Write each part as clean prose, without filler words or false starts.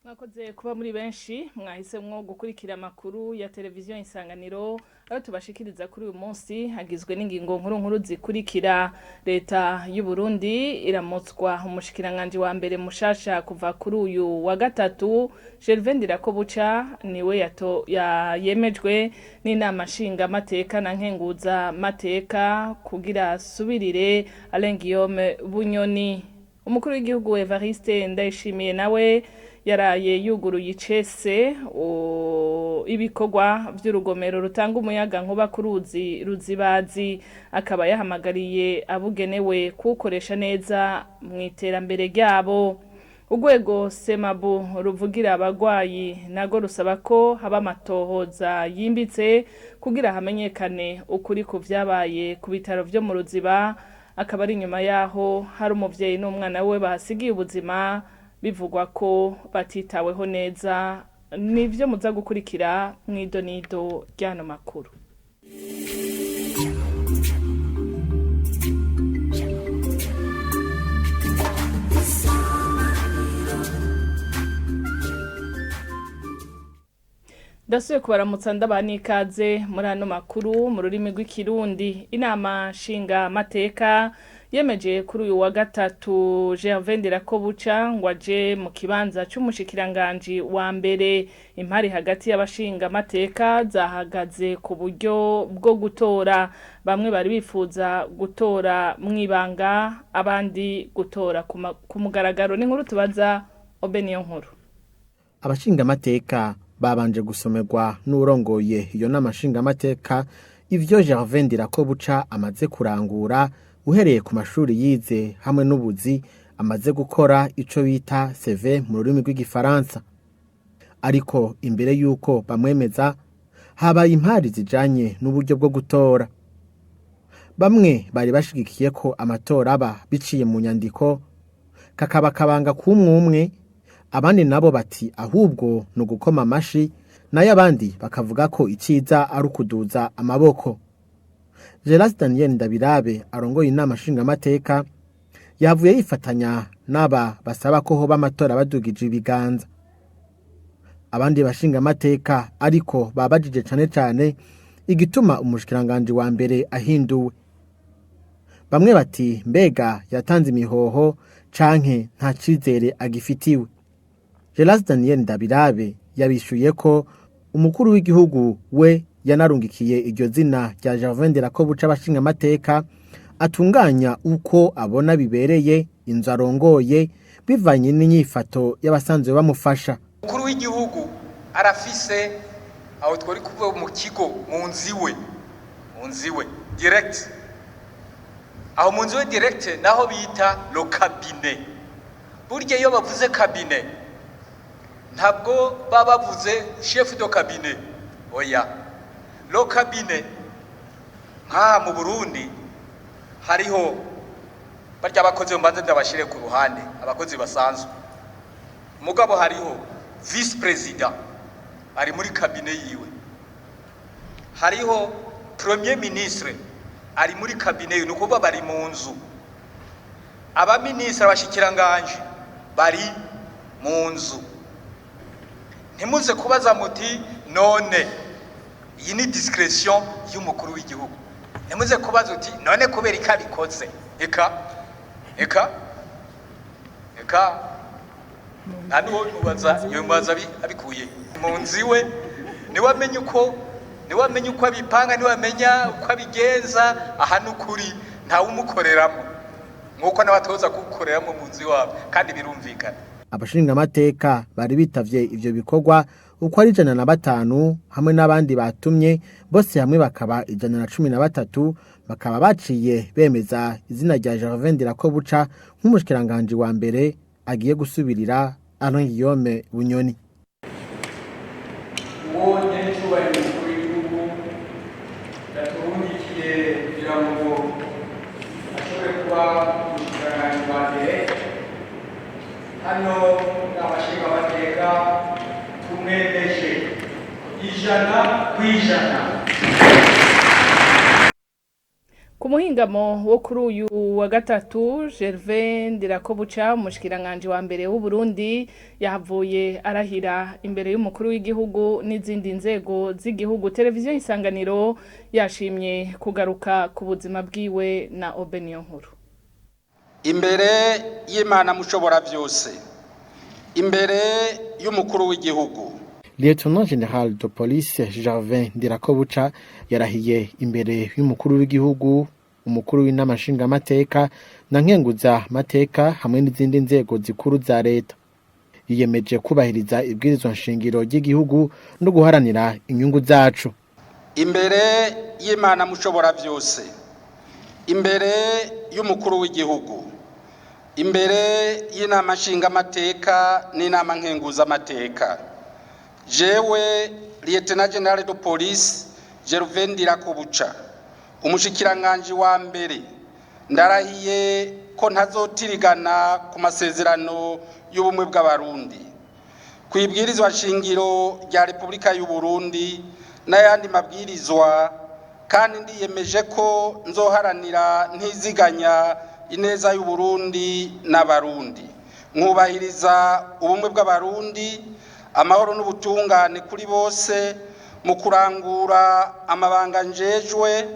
Mwakoze kuba muri benshi mwahisemwo gukurikira amakuru ya télévision Isanganiro aho tubashikiriza kuri uyu munsi hagizwe n'ingingo nkuru zikurikira. Leta y'u Burundi iramotswa umushikiranganje wa mbere mushasha kuva kuri uyu wa gatatu. Ndirakobuca niwe yemejwe n'inama nshinga mateka na nkenguza mateka kugira subirire Guillaume Bunyoni. Umukuru w'igihugu Evariste Ndayishimiye nawe yaraye yuguruye icese ibikorwa by'urugomero rutanga umuyaga nkuba ku ruzi Ruzibazi, akaba yahamagariye abugenewe kukoresha neza mu iterambere ryabo. Urwego Semabu ruvugira abagwayi nago rusaba ko haba amatohoza yimbitse kugira hamenyekane ukuri ku vyabaye ku bitaro vyo mu Ruziba, akaba ari nyuma yaho hari umuvyeyi n'umwana we bahasigiye ubuzima bivugwa ko batitaweho neza. Nivyo muza gukurikira mw'idonido ryano makuru. Dasuye kubaramutsa ndabana ikaze muri ano makuru mu rurimi rw'ikirundi. Inama nshinga mateka yemeje kuri uyu wa gatatu Ndirakobuca ngo aje mu kibanza c'umushikiranganje wa mbere. Impari hagati y'abashinga mateka zahagaze ku buryo bwo gutora. Bamwe bari bifuza gutora mwibanga, abandi gutora ku mugaragaro. Ni nkuru tubaza Obeniyo nkuru. Abashinga mateka babanje gusomerwa n'urongoye iyo nama nshinga mateka ivyo Ndirakobuca amaze kurangura uhereye ku mashuri yize hamwe n'ubuzi amaze gukora ico bita CV mu rurimi rw'igifaransa. Ariko imbere yuko bamwemeza habaye impari zijanye n'uburyo bwo gutora. Bamwe bari bashigikiye ko amatora aba biciye mu nyandiko kakaba kabanga kumwe, abandi nabo bati ahubwo no gukoma amashi, nayo abandi bakavuga ko iciza ari ukuduza amaboko. Daniel Ndabirabe arongoye inama nshinga mateka yavuye yifatanya n'aba basaba ko hoba amatora badugije ibiganza. Abandi bashinga mateka ariko babajije cane igituma umushikiranganje wa mbere ahinduwe. Bamwe bati mbega yatanze imihoho canke nta cizere agifitiwe. Daniel Ndabirabe yabishuye ko umukuru w'igihugu we yanarungikiye iryo zina rya Ndirakobuca abashinga mateka atunganya uko abona bibereye inzu arongoye bivanye n'inyifato y'abasanzwe bamufasha. Umukuru w'igihugu arafise aho twari kuvuga mu kigo mu nziwe direct, aho mu nziwe direct naho bita lo cabinet. Burya iyo bavuze cabinet ntabwo baba bavuze chef de cabinet, oya. Lo cabinet nka mu Burundi hariho barya abakozi mbanze ndabashire ku ruhande, abakozi basanzwe. Mugabo hariho vice president ari muri cabinet yiwe, hariho premier ministre ari muri cabinet yiwe, nuko bari mu nzu. Aba ministre abashikiranganje bari mu nzu. Ntimuze kubaza muti none iyi ni discretion y'umukuru w'igihugu. Ntimuze kubaza uti none kubera ikabikoze. Eka nanuwo mubaza iyo mubaza abikuye mu nziwe, niwe amenya uko abipanga, niwe amenya uko abigenza. Aha n'ukuri nta umukoreramo nkuko n'abatoza kugukoreramo mu nzi wabo, kandi birumvikana. Abashinga mateka bari bitavye ivyo bikorwa uko ari 105 hamwe n'abandi batumye bose hamwe bakaba 113, bakaba baciye bemeza izina rya Ndirakobuca nk'umushikiranganje wa mbere agiye gusubirira Guillaume Bunyoni. Uwonye cyubahiro kuri gihugu yaturungikiye kugira ngo ashobore kuba umushikiranganje wa mbere hano n'abashinga mateka tumwemeje 100%. Ku muhingamo wo kuri uyu wa gatatu Gervais Ndirakobuca umushikiranganje wa mbere w'u Burundi yahavuye arahira imbere y'umukuru w'igihugu n'izindi nzego z'igihugu. Televiziyo Isanganiro yashimye kugaruka ku buzima bwiwe na Obeniyo nkuru. Imbere y'Imana mushobora byose, imbere y'umukuru w'igihugu. Lieutenant General de Police Gervais Ndirakobuca yarahiye imbere y'umukuru w'igihugu, umukuru w'inama nshingamateka na nkenguza mateka hamwe n'izindi nzego zikuru za leta. Yiyemeje kubahiriza ibwirizwa nshingiro ry'igihugu no guharanira inyungu zacu. Imbere y'Imana mushobora byose, imbere y'umukuru w'igihugu, imbere y'inama nshingamateka n'inama nkenguza mateka. Jewe Lieutenant General de Police Gervais Ndirakobuca umushikiranganje wa mbere ndarahiye ko ntazotirigana ku masezerano y'ubumwe bw'abarundi, kwibwirizwa shingiro rya Republika y'u Burundi n'ayandi mabwirizwa, kandi ndiyemeje ko nzoharanira ntiziganya ineza y'u Burundi n'abarundi, nkubahiriza ubumwe bw'abarundi, amahoro n'ubutungane kuri bose mu kurangura amabanga njejwe.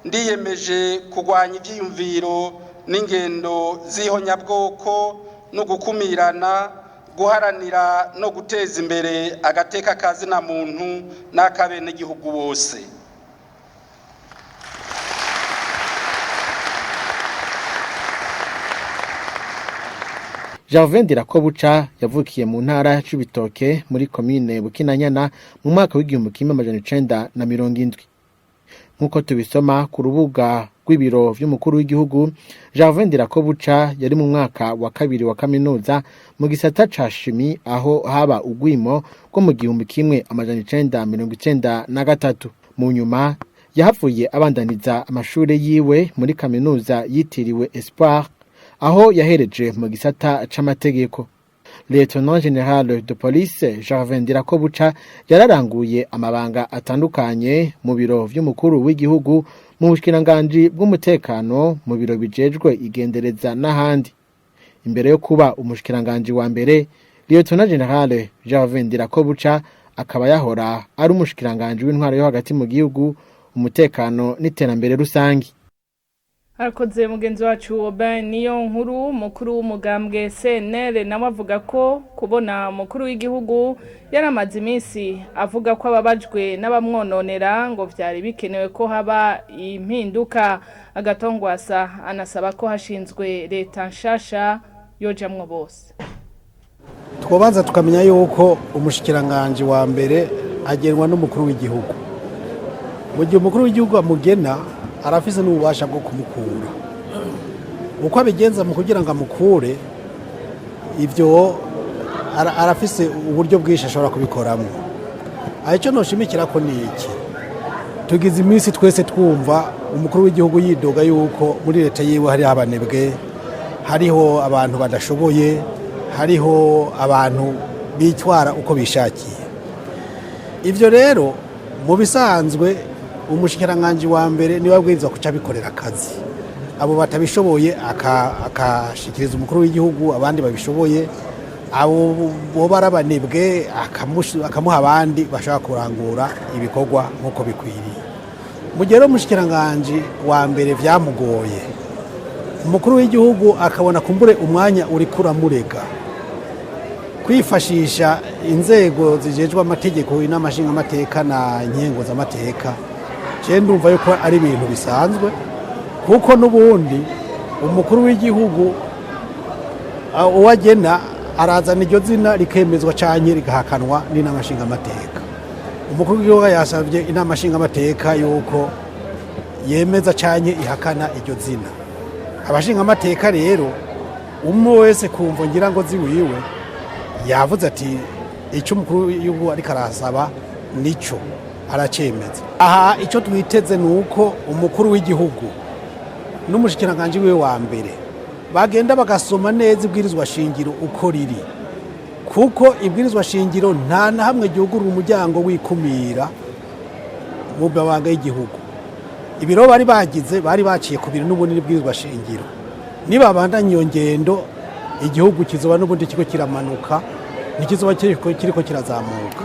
Ndiyemeje kugwanya ivyiyumviro n'ingendo zihonyabwoko no gukumirana, guharanira no guteza imbere agateka kazina muntu n'akabene gihugu bose. Gervais Ndirakobuca yavukiye mu ntara y'Ibitoke muri commune Bukinanyana mu mwaka w'1970. Nkuko tubisoma ku rubuga rw'ibiro vy'umukuru w'igihugu, Gervais Ndirakobuca yari mu mwaka wa kabiri wa kaminuza mu gisata ca shimi, aho haba ugwimo rwo mu 1993. Mu nyuma yahavuye abandaniza amashure yiwe muri kaminuza yitiriwe Espoir, aho yahereje mu gisata c'amategeko. Lieutenant General de Police Gervais Ndirakobuca yararanguye amabanga atandukanye mu biro vy'umukuru w'igihugu, mu bushikiranganje bw'umutekano, mu biro bijejwe igendereza n'ahandi. Imbere yo kuba umushikiranganje wa mbere, Lieutenant General Gervais Ndirakobuca akaba yahora ari umushikiranganje w'intwaro yo hagati mu gihugu, umutekano n'iterambere rusangi. Harakoze mugenzi wacu Obeniyo nkuru. Mukuru w'umugambwe CNL nawe avuga ko kubona mukuru w'igihugu yaramaze iminsi avuga ko ababajwe n'abamwononera ngo vyari bikenewe ko haba impinduka. Agatongwasa anasaba ko hashinzwe leta nshasha yojamwo bose. Twobanza tukamenya yuko umushikiranganje wa mbere agenwa n'umukuru w'igihugu. Mu gihe umukuru w'igihugu amugena arafise n'ububasha bwo kumukura. Uko abigenza mu kugira ngo amukure, ivyo arafise uburyo bwinshi ashobora kubikoramo. Ayico noshimikira ko niki, tugize iminsi twese twumva umukuru w'igihugu yidoga yuko muri leta yiwe hari abanebwe, hariho abantu badashoboye, hariho abantu bitwara uko bishakiye. Ivyo rero mu bisanzwe umushikiranganje wa mbere niwe abwirizwa kuca bikorera akazi. Abo batabishoboye akashikiriza umukuru w'igihugu, abandi babishoboye abo bo barabanebwe akamuha abandi bashaka kurangura ibikorwa nkuko bikwiriye. Mu gihe umushikiranganje wa mbere vyamugoye, umukuru w'igihugu akabona kumbure umwanya uri kuramurega kwifashisha inzego zijejwe amategeko, inama nshingamateka na nkenguza amateka. Je ndumva yuko ari ibintu bisanzwe, kuko n'ubundi umukuru w'igihugu uwagena arazana iryo zina rikemezwa canke rigahakanwa n'inama nshingamateka. Umukuru w'igihugu yasavye inama nshingamateka yuko yemeza canke ihakana iryo zina. Abashingamateka rero umwe wese kumva ngira ngo ziwiwe yavuze ati icyo umukuru w'igihugu ariko arasaba nico aracemeza. Aha icyo twiteze nuko umukuru w'igihugu n'umushikiranganje wiwe wa mbere bagenda bagasoma neza ibwirizwa shingiro uko riri, kuko ibwirizwa shingiro nta na hamwe gihugurura umuryango wikumira mu mabanga y'igihugu. ibiro bari bagize bari baciye ku bintu n'ubundi bwizwa shingiro nibabandanya iyo ngendo igihugu kizoba n'ubundi kiko kiramanuka ntikizoba kiriko kirazamuka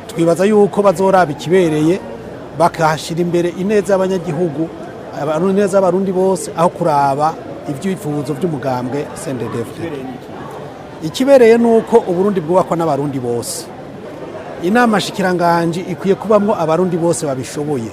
twibaza yuko bazoraba ikibereye bakahashira imbere ineza y'abanyagihugu ineza y'abarundi bose aho kuraba ibyifuzo by'umugambwe CNDD-FDD. Ikibereye nuko uburundi bwubakwa n'abarundi bose, inama shikiranganje ikwiye kubamwo abarundi bose babishoboye.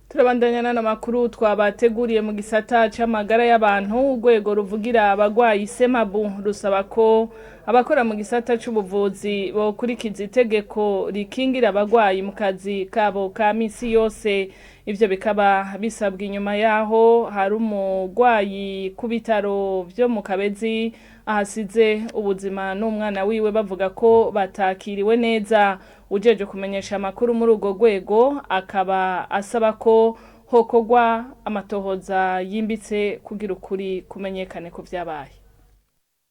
Turabandanya n'amakuru twabateguriye mu gisata c'amagara y'abantu. Urwego ruvugira abagwayi Semabu rusaba ko abakora mu gisata c'ubuvuzi bokurikiza itegeko rikingira abagwayi mu kazi kabo ka misi yose. Ivyo bikaba bisabwa inyuma yaho hari umugwayi ku bitaro vyo mu Kabezi ahasize ubuzima n'umwana wiwe bavuga ko batakiriwe neza. Ujeje kumenyesha amakuru muri urwo rwego akaba asaba ko hokogwa amatohoza yimbitse kugira ukuri kumenyekane ko vyabaye.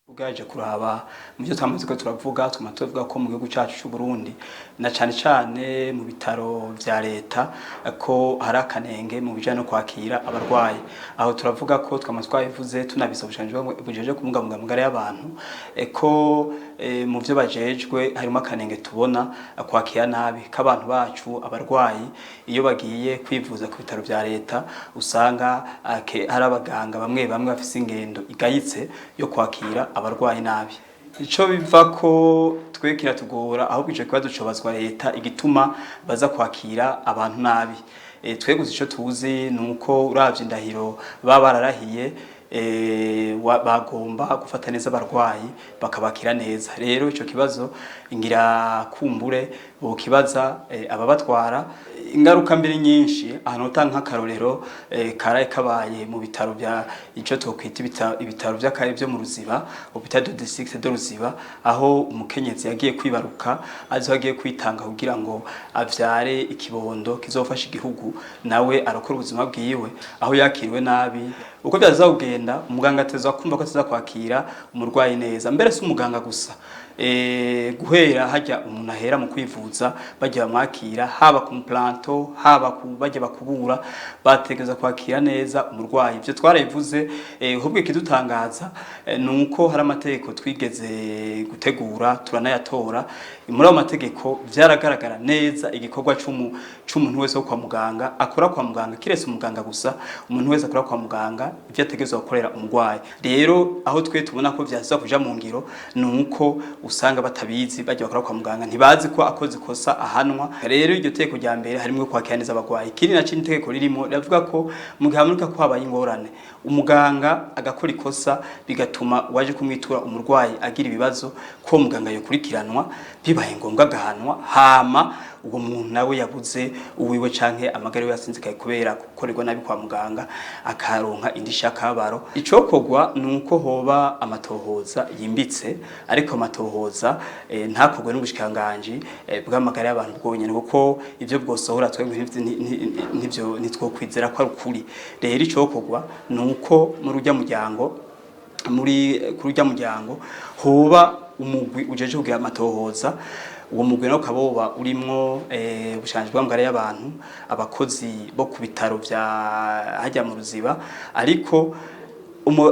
Ugaje kuraba mu byo twamaze ko turavuga tuvuga ko mu gihugu cyacu cy'u Burundi na cyane mu bitaro vya leta ko hari akanenge mu bijanye no kwakira abarwayi. Aho turavuga ko twamaze twabivuze tunabisobanuje bujeje kumugambwa mugara y'abantu ko mu byo bajejwe harimo akanenge tubona kwakira nabi k'abantu bacu abarwayi iyo bagiye kwivuza ku bitaro vya leta usanga hari abaganga bamwe bafise ingendo igayitse yo kwakira abarwayi nabi. Ico biva ko twekira tugora ahubwo ico kibazo cobazwa leta igituma baza kwakira abantu nabi. Tweguze ico tuzi nuko uravye indahiro bararahiye bagomba gufata neza abarwayi bakabakira neza. Rero ico kibazo ingira kumbure bo kibaza ababatwara ingaruka mbere nyinshi ahanota nk'akarorero karaye kabaye mu bitaro bya ico tokwita ibitaro by'akare byo mu Ruziba hôpital de district de Ruziba aho umukenyezi yagiye kwibaruka azo yagiye kwitanga kugira ngo avyare ikibondo kizofasha igihugu nawe arakora ubuzima bwiwe aho yakiriwe nabi. Uko byaza kugenda umuganga atezwa kumva ko ataza kwakira umurwayi neza. Mbere si umuganga gusa guhera hajya umuntu ahera mu kwivuza bajya bamwakira haba ku planto haba bajya bakubura bategeza kwakira neza umurwayi. Ivyo twarabivuze hubwe kidutangaza nuko hari amategeko twigeze gutegura turanayatora. Muri amategeko byaragaragara neza igikorwa c'umuntu wese wo kwa muganga akora kwa muganga kirese umuganga gusa umuntu wese akora kwa muganga ivyo ategezwa gukorera umurwayi. Rero aho twe tubona ko vyaza kuja mu ngiro nuko usanga batabizi bajya bakora kwa muganga ntibazi ko akoze kosa ahanwa. Rero iryo teko rya mbere harimo kwakira neza abagwayi. Kindi na cindi teko ririmo ravuga ko mu gihe amuruka ko habaye ingorane umuganga agakora ikosa bigatuma waje kumwitura umurwayi agira ibibazo ko muganga yokurikiranwa bibaye ngombwa gahanwa hama uwo muntu nawe yabuze uwiwe canke amagara yasinzikaye kubera gukorerwa nabi kwa muganga akaronka indisha kabaro. Icokogwa nuko hoba amatohoza yimbitse ariko amatohoza ntakogwe n'ubushikanganje bw'amagara y'abantu bwonyene kuko ivyo bwosohora twebwe nivyo nitwokwizera ko ari ukuri. Rero icokogwa nuko muri kurujya muryango hoba umugwi ujeje kugira amatohoza. Uwo mugwi no kaboba urimwo ubushanje bw'amagara y'abantu abakozi bo ku bitaro vya hajya mu Ruziba ariko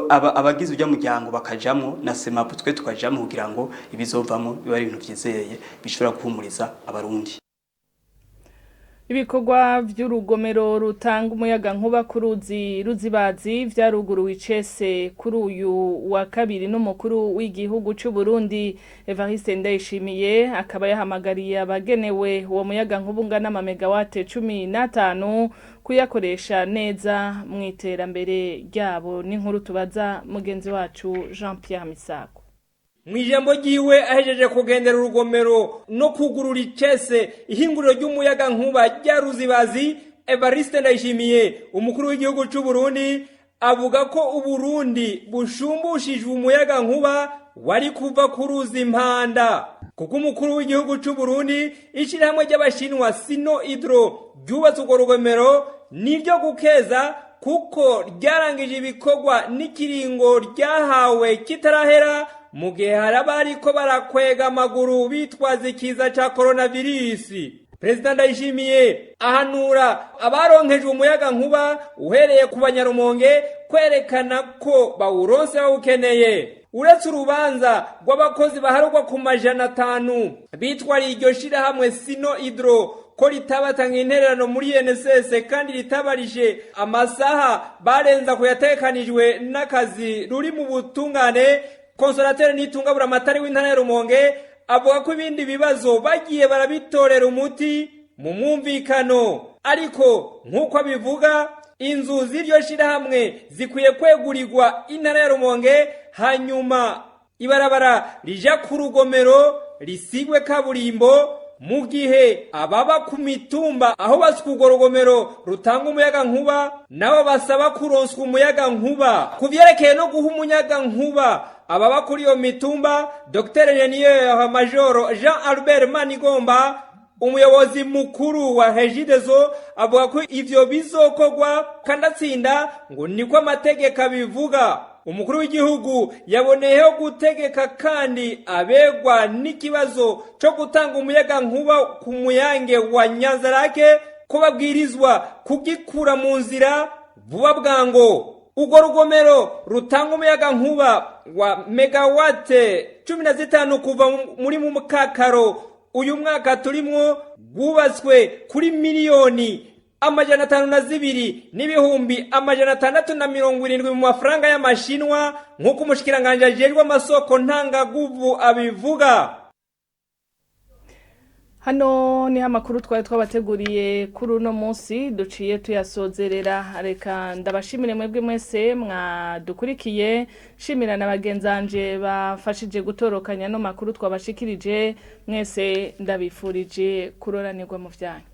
abagize ujya muryango bakajamwo na Semabu twe tukajamwo kugira ngo ibizovamo biba ari ibintu vyizeye bishobora guhumuriza abarundi. Ibikorwa vy'urugomero rutanga umuyaga nkuba ku ruzi Ruzibazi vyaruguruwe icese kuri uyu wa kabiri n'umukuru w'igihugu c'u Burundi Evariste Ndayishimiye akaba yahamagariye abagenewe uwo muyaga nkuba ungana ama megawate 15 kuyakoresha neza mu iterambere ryabo. N'inkuru tubaza mugenzi wacu Jean Pierre Misako. Mwijambo jiwe ahejeje kugendera urugomero no kugurura icese ihinguriro ry'umuyaga nkuba rya Ruzibazi Evariste Ndayishimiye umukuru w'igihugu c'u Burundi avuga ko Uburundi bushumbushijwe umuyaga nkuba wari kuva ku ruzi Impanda. Kuko umukuru w'igihugu c'u Burundi ishirahamwe ry'abashinwa Sino Hydro ryubatse urwo rugomero nivyo gukeza kuko ryarangije ibikorwa n'ikiringo ryahawe kitarahera mu gihe hari abariko barakwega amaguru bitwaza ikiza ca coronavirus. Perezida Ndayishimiye ahanura abaronkejwe umuyaga nkuba uhereye ku Banyarumonge kwerekana ko bawuronse bawukeneye. Uretse urubanza rw'abakozi baharugwa ku 500 bitwariye iryo shirahamwe Sino Hydro ko ritabatanga intererano muri NSS kandi ritabarije amasaha barenza kuyatekanijwe n'akazi ruri mu butungane, Consolateur Nitungabura amatari w'intara ya Rumonge avuga ko ibindi bibazo bagiye barabitorera umuti mu mwumvikano, ariko nk'uko abivuga inzu z'iryo shirahamwe zikwiye kwegurirwa intara ya Rumonge, hanyuma ibarabara rija ku rugomero risigwe kaburimbo, mu gihe ababa ku mitumba aho basuka urwo rugomero rutanga umuyaga nkuba nabo basaba kuronswa umuyaga nkuba. Ku vyerekeye no guha umuyaga nkuba ababa kuri iyo mitumba, Dr. Engineer Major Jean Albert Manigomba, umuyobozi mukuru wa Regideso, avuga ko ivyo bizokorwa kandatsinda ngo niko amategeko abivuga. Umukuru w'igihugu yaboneyeho gutegeka kandi abegwa n'ikibazo cyo gutanga umuyaga nkuba ku muyange wa Nyanzarake ko babwirizwa kugikura mu nzira vuba bwango. Urwo rugomero rutanga umuyaga nkuba wa megawate 15 kuva muri mu mukakaro uyu mwaka turimwo gubatswe kuri miliyoni 502,670 mu mafaranga y'amashinwa nk'uko umushikiranganje ajejwe amasoko ntangaguvu abivuga. Hano ni amakuru twari twabateguriye kuri uno munsi duciye tuyasozerera. Reka ndabashimire mwebwe mwese mwadukurikiye, shimira na bagenzanje bafashije gutorokanya no makuru twabashikirije. Mwese ndabifurije kuroranirwa mu vyanyu.